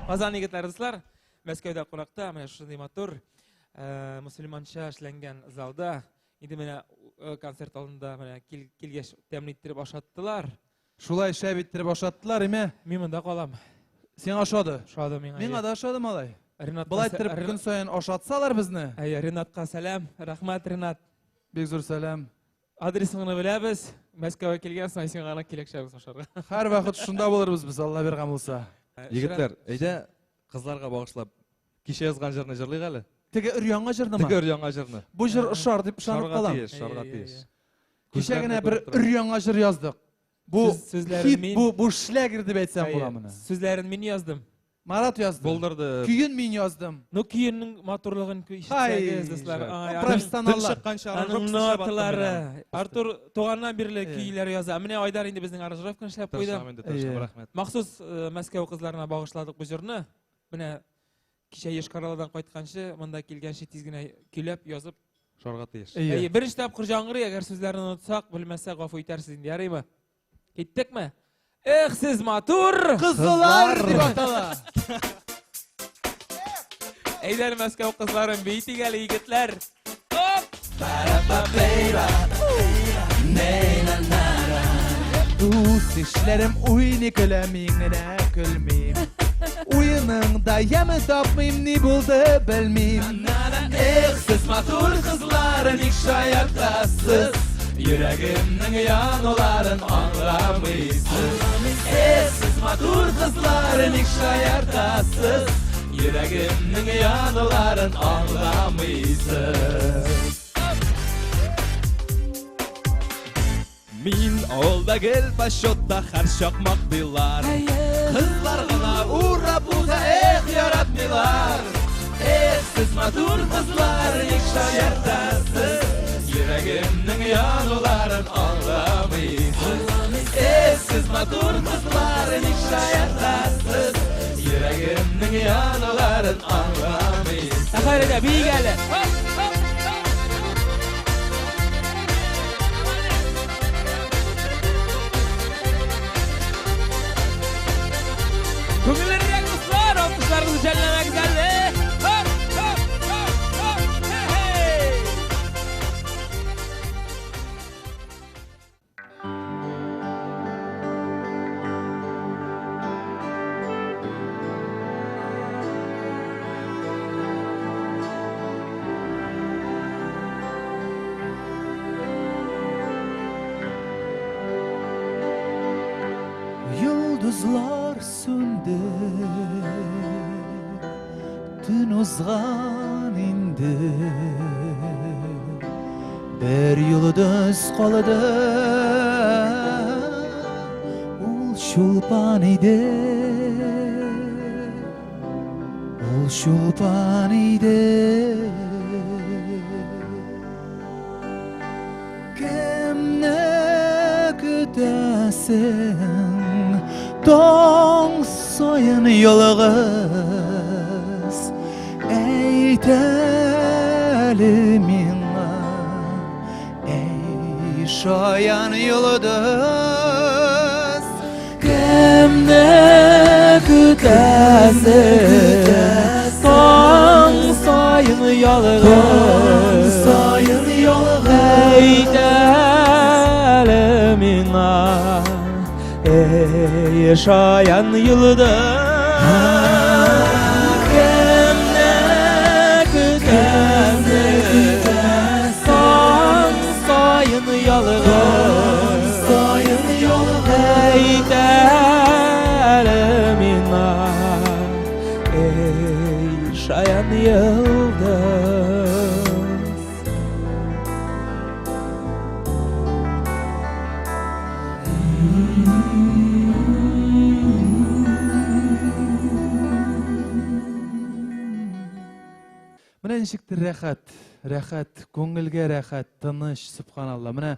Азан егетләрдәсләр, Мәскәүдә кунакта, менә шундый матур мусульманча эшләнгән залда, инде менә концерт алдында менә килгәч тәмле иттереп ашаттылар. Шулай шәп иттереп ашаттылар, име? Мин монда калам. Сен ашады? Ашады миңа. Миңа да ашады, малай. Ренат Былай иттереп көн сайын ашатсалар безне. Ренатка сәлам. Рәхмәт, Ренат. Бик зур сәлам. Адресыңны беләбез. Мәскәүгә килгән соң син гына киләкчәбез ашарга. Һәр вакыт шунда булырбыз без, Алла бергән булса. Егетләр, әйдә кызларга багышлап кичә язган җырны җырлыйк әле. Теге өр-яңа җырнымы? Теге өр-яңа җырны. Бу җыр ошар дип ышанып калам. Шарга тиеш. Кичә генә бер өр-яңа җыр яздык. Бу хит, бу шлягер дип әйтсәм була моны. Сүзләрен мин яздым. Марат язды. Булдырды. Көйен мин яздым. Ну көйенең матурлыгын ишетсәгез, дуслар. Профессионаллар. Аның ноталары. Артур туганнан бирле көйләр яза. Менә Айдар инде безнең аранжировканы эшләп куйды. Рәхмәт. Махсус Мәскәү кызларына багышладык бу җырны. Менә кичә Ешкараладан кайтканчы, монда килгәнче тиз генә көйләп язып Шарга тиеш. Беренче тапкыр җаңгырый, әгәр сүзләрне унытсак, белмәсәк гафу итәрсез инде, ярыймы? Киттекме? Эх, сез матур кызлар дип атала. Әйдәр Мәскәү кызларын бейтик әле, егетләр. Дус эшләрем уйный көләм, миңнә көлмим. Уйыныңда яме тапмыйм, ни булды белмим. Эх, сез матур кызлар, ник шаяртасыз? Йөрәгемнең януларын аңламыйсыз. Эх, сез матур кызлар, ник шаяртасыз? Йөрәгемнең януларын аңламыйсыз. Мин авылда гел почетта һәр чак мактыйлар. Кызлар гына урап уза, эх, яратмыйлар. Эх, сез матур кызлар, ник шаяртасыз? Йөрәгемнең януларын аңламыйсыз. Эх, сез матур кызлар, ник шаяртасыз? Йөрәгемнең януларын аңламыйсыз. Әхәрдә бик әле. Күңелләргә дуслар, алкышларыгызны җәлләмәгез әле. Yıldızlar söndü, tün uzgan indi. Bir yıldız kaldı, ul şulpan idi. Ul şulpan idi. Kimne kütesin? Toң сайын yolğuz Eyt әлі миңа Ey şayan yıldız Kimni kütəsin Toң sayın yolğuz Eyt әлі mиңa Ey şayan yıldız Kimne kütəsin Son sayın yalğız Ey dəlimina Ey şayan yıldız Менә ничектер рәхәт, күңелгә рәхәт, тыныч, субханалла. Менә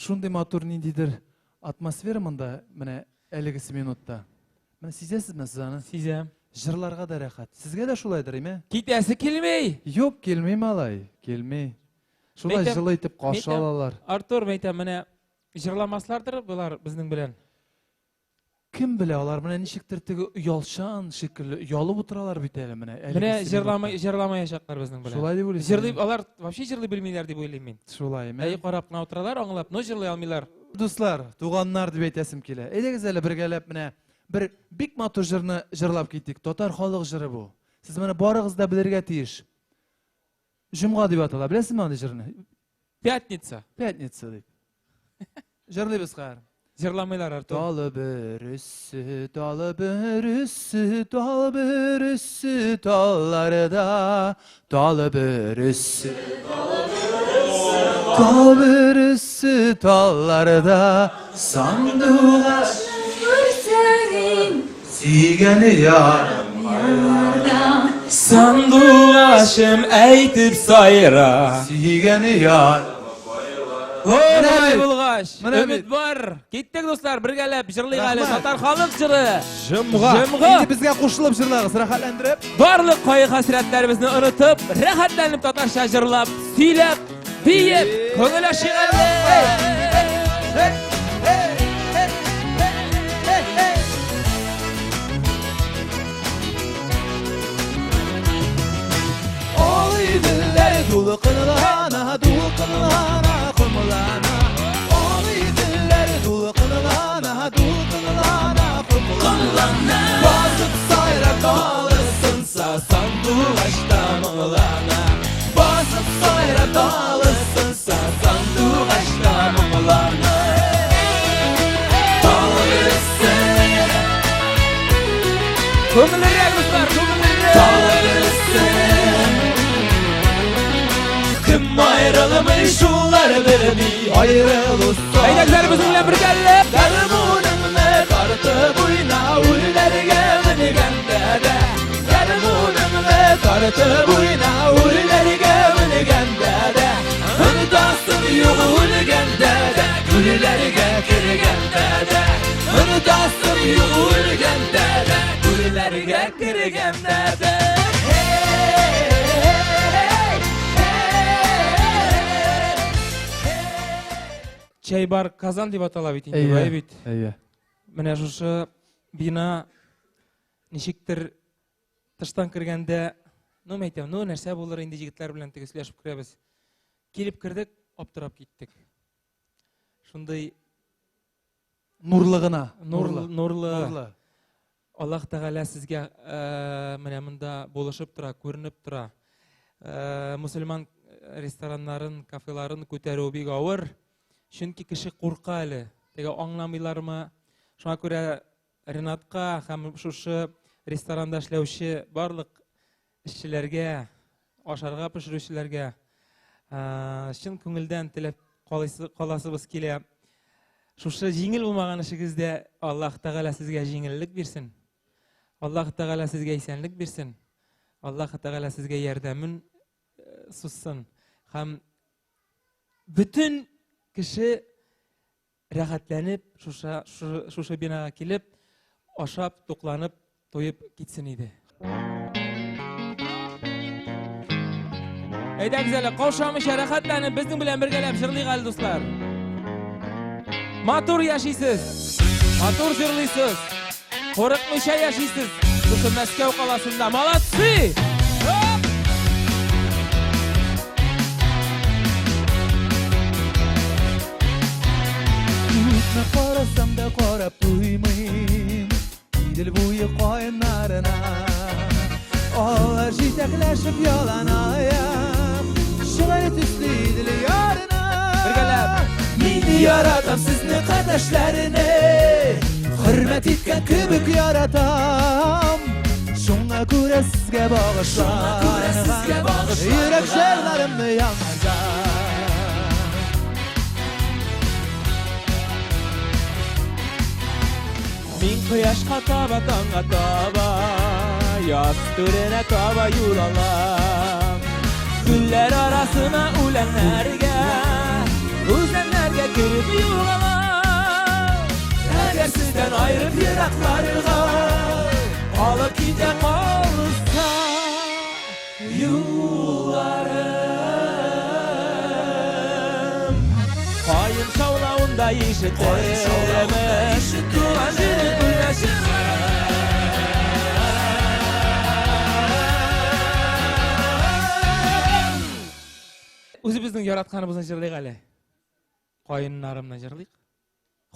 шундый матур ниндидер атмосфера монда, менә әлегесе минутта. Менә сизәсезме сез аны? Сизәм. Җырларга да рәхәт. Сезгә дә шулайдыр, име? Китәсе килмей. Юк, килмей, малай, килмей. Шулай җылы итеп каршы алалар. Артур, мәйтәм, менә җырламаслардыр булар безнең белән. Kim bile olar mene nişiktir tigi uyalşan şekilli uyalıp oturalar biteli mene. Mene jırlamayacaklar bizning bilen. Şolay dep oylaysan. Jırlayıp alar вообще jırlay bilmeýler dep oylayman men. Şolay men. Ey qarap gana oturalar, oňlap no jırlay almylar. Dostlar, tuğanlar dep etesim kile. Edegiz ele birgelep mene bir bik matur jırny jırlap gittik. Totar halyk jyry bu. Siz mene barıgız da bilirge tiýiş. Jumga dep atalar. Bilesizmi ony jyryny? Пятница. Pятница dep. Jırlaybyz gar. Jırlamaylar artu. Dalı börüsü, dalı börüsü, dalı börüsü dallarda. Dalı börüsü, dalı börüsü dallarda. Sandığa Senin sigeni yarım yardan Sanduğaşım eytip sayra. sigeni yarım. Oy bulgaş. Mene Ümit var. Gittik dostlar, birgelep jırlaygaly Rahmat. Tatar halyk jyry. Jımga. Jımga. Indi bizge koşulup jırlağız, rahatlandırıp. Barlyk koyu hasretlerimizni unutup, rahatlanıp tatarşa jırlap, süýlep, diýip, köňül aşygaly. Oy diller dulu kılana, dulu kılana, kumulana. Oy diller dulu kılana, dulu kılana, kumulana. Basıp sayra kalısınsa sandığı açta mıhlana. Basıp sayra kalısınsa sandığı açta mıhlana. Dağılırsın, Köňüllere dostlar, köňüllere. dağılırsın. Kim ayrılmış ular bilmi ayrılırsa. Eýdeklerimiz bilen birgelep. Dermunumne kartı buyna ullerge minigende de. Dermunumne kartı buyna ullerge minigende de. Hırtasın yok ulgende de. Güllerge kirgende de. Hırtasın yok ulgende de. Güllerge kirgende de. Çaybar Kazan dip atalap iti. Eyye. Bit. Eyye. Mene şuşı bina nişiktir tıştan kirgende no meýtem, no nerse bolar indi jigitler bilen tege süýleşip kirebis. Kelip kirdik, opturap gittik. Şunday Nurlığına. nurlu. Allah Teala sizge mene munda boluşup tura, görünüp tura. Musulman restoranların, kafelарын köterүү big awır. Çünki kişi korkalı. Tege anlamylarmy? Şoňa görä Renatga hem şuşı restoranda işleýäwçi barlyk işçilerge, aşarga pişirýärlerge şyn köňülden tilep kalasybyz kile. Şuşı jiňil bolmagan işigizde Allah Teala sizge jiňillik bersin. Allah Teala sizge esenlik bersin. Allah Teala sizge ýerdemin sussun. Hem bütün kişi rahatlanıp şuşa binaga kelip aşap toklanıp toyup gitsin idi. Eyda güzel, kavşamış rahatlanıp bizning bilen birgelep jırlaygaly dostlar. Matur yaşaysız, matur jırlaysız, korkmuşa yaşaysız. Şuşa Moskva kalasında malatsy! Ne karasam da karap duymayım. Dil buyu koynlarına. Ağlar jitekleşip yalanaya. Şöyle tüslüydül yarına. Birgelep. Meni yaratam sizni kardeşlerini. Hürmet etken kübük yaratam. Şuna göre sizge bağışlan. Yürek şerlerimni yanacak. Min kıyaşka taba tanga taba, yastırına taba yulalam. Güller arasına ulenlerge, uzenlerge girip yulalam. Eğer sizden ayrıp yıraklarına, alıp gide kalırsa yularım. Kayın şavlağında işittiremez, tuğan özübüzdiň ýaratkanybyzyň jyrylyk ele. Goýunlarymdan jyrylyk.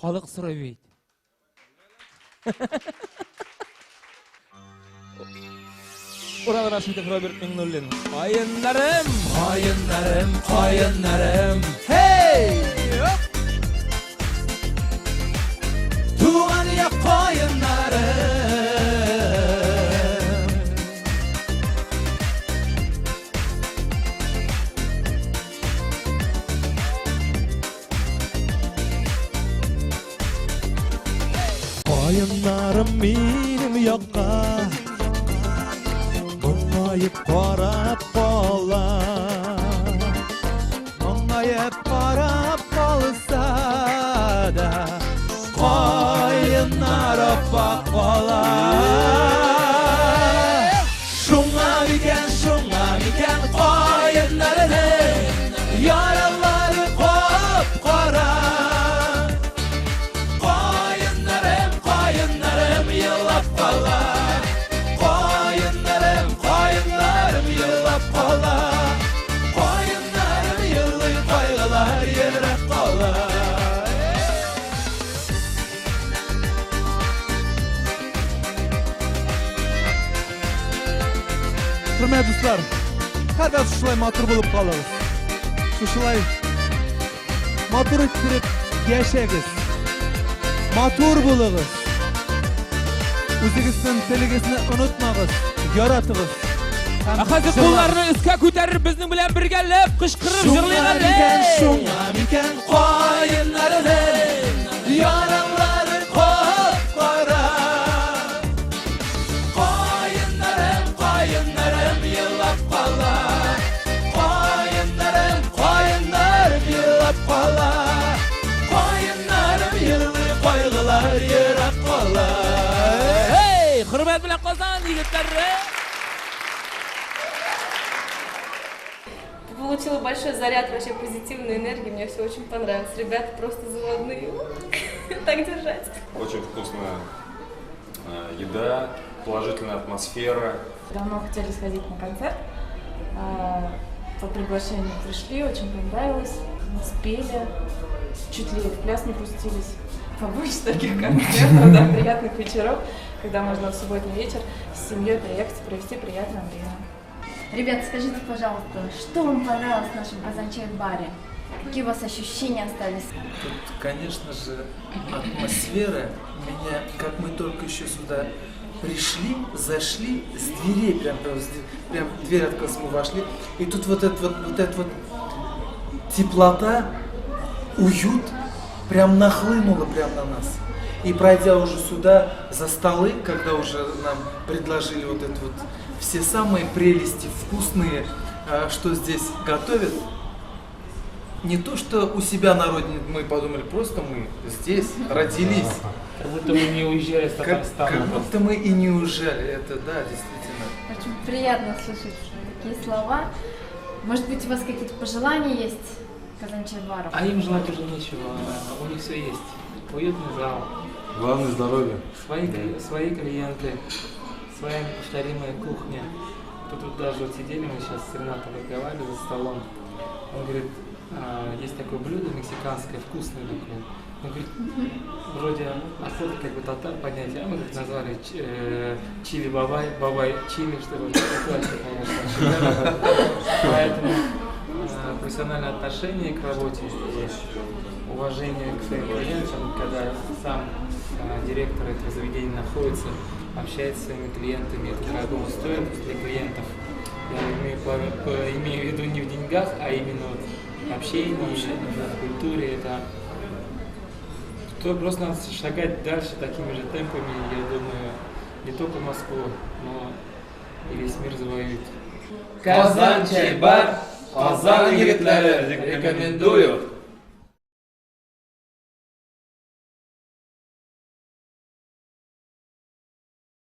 Halyk suraýbyt. Oralar aşıda Robert Mingnollin. Goýunlarym, Goýunlarym, goýunlarym, hey! Tuğan ya goýunlarym. Goýunlarym menim ýokka Muňaýyp garap bolar. Muňaýyp garap bolsa da goýunlar opaq bolar. Şuňa biken goýunlaryň ýaralary gop-gora. Goýunlarym ýylap galar. Goýunlarym ýylap galar. Goýunlarym ýyly goýgalar ýerek galar. Hürmet dostlar, her vaqt şulay matur bolup kalırız. Şulay matur ettirip yaşayız. Matur bulunuz. Özüňizden telegesini unutmagyz, yaratygyz. Ahazı kullarını üske küterir bizning bilen birgelep kışkırıp jırlaylar. Şuňa biken goýunlaryň ýaralary gop-gora. Goýunlarym ýylap galar. Goýunlarym ýylap galar. Goýunlarym ýyly goýgalar ýerek galar. Hey, hürmet bilen Kazan yigitler. Получила большой заряд вообще позитивной энергии, мне все очень понравилось. Ребята просто заводные. Так держать. Очень вкусная еда, положительная атмосфера. Давно хотели сходить на концерт. По приглашению пришли, очень понравилось. Спели, чуть ли в пляс не пустились. Побольше таких концертов, да, приятных вечеров, когда можно в субботний вечер с семьей приехать и провести приятное время. Ребят, скажите, пожалуйста, что вам понравилось в нашем Казанчаев-баре? Какие у вас ощущения остались? Тут, конечно же, атмосфера меня, как мы только еще сюда пришли, зашли, с дверей прям дверь открылась, мы вошли, и тут вот эта теплота, уют прям нахлынула прям на нас. И пройдя уже сюда, за столы, когда уже нам предложили вот это вот все самые прелести вкусные, что здесь готовят, не то что у себя на родине мы подумали, просто мы здесь родились. Как будто мы не уезжали с Татарстана. Как будто мы и не уезжали, это да, действительно. Очень приятно слышать такие слова. Может быть, у вас какие-то пожелания есть Казанчаев-бару? А им желать уже нечего, у них все есть. Уютный зал, Главное здоровье. свои клиенты, своя неповторимая кухня. Тут даже вот сидели мы сейчас с Ренатом разговаривали за столом. Он говорит, есть такое блюдо мексиканское, вкусное такое. Он говорит, вроде охота как бы татар поднять, а мы как назвали чили бабай чили, чтобы классика, конечно. Поэтому профессиональное отношение к работе, уважение к своим клиентам, когда сам директор этого заведения находится, общается с своими клиентами, это дорого стоит для клиентов. Я имею в виду не в деньгах, а именно вот общение, в культуре. Это то просто надо шагать дальше такими же темпами, я думаю, не только Москву, но и весь мир завоюет. Казанчаев-бар, Казан егетләре рекомендую.